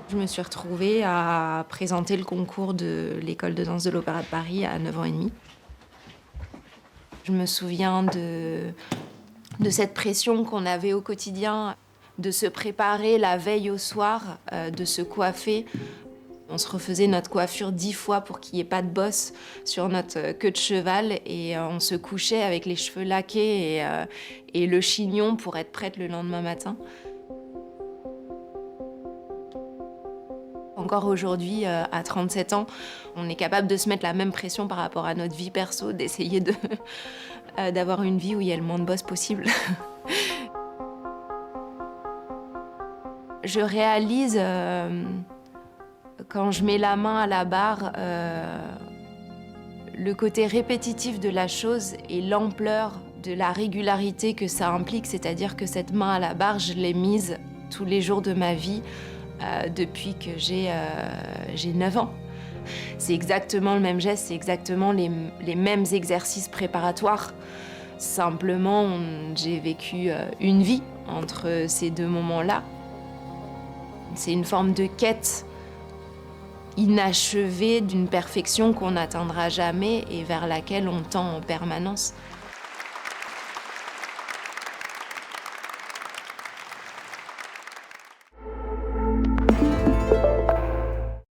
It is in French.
Je me suis retrouvée à présenter le concours de l'école de danse de l'Opéra de Paris à 9 ans et demi. Je me souviens de cette pression qu'on avait au quotidien, de se préparer la veille au soir, de se coiffer. On se refaisait notre coiffure 10 fois pour qu'il n'y ait pas de bosse sur notre queue de cheval et on se couchait avec les cheveux laqués et le chignon pour être prête le lendemain matin. Encore aujourd'hui, à 37 ans, on est capable de se mettre la même pression par rapport à notre vie perso, d'essayer d'avoir une vie où il y a le moins de boss possible. Je réalise, quand je mets la main à la barre, le côté répétitif de la chose et l'ampleur de la régularité que ça implique, c'est-à-dire que cette main à la barre, je l'ai mise tous les jours de ma vie depuis que j'ai 9 ans. C'est exactement le même geste, c'est exactement les mêmes exercices préparatoires. Simplement, j'ai vécu une vie entre ces deux moments-là. C'est une forme de quête inachevée d'une perfection qu'on n'atteindra jamais et vers laquelle on tend en permanence.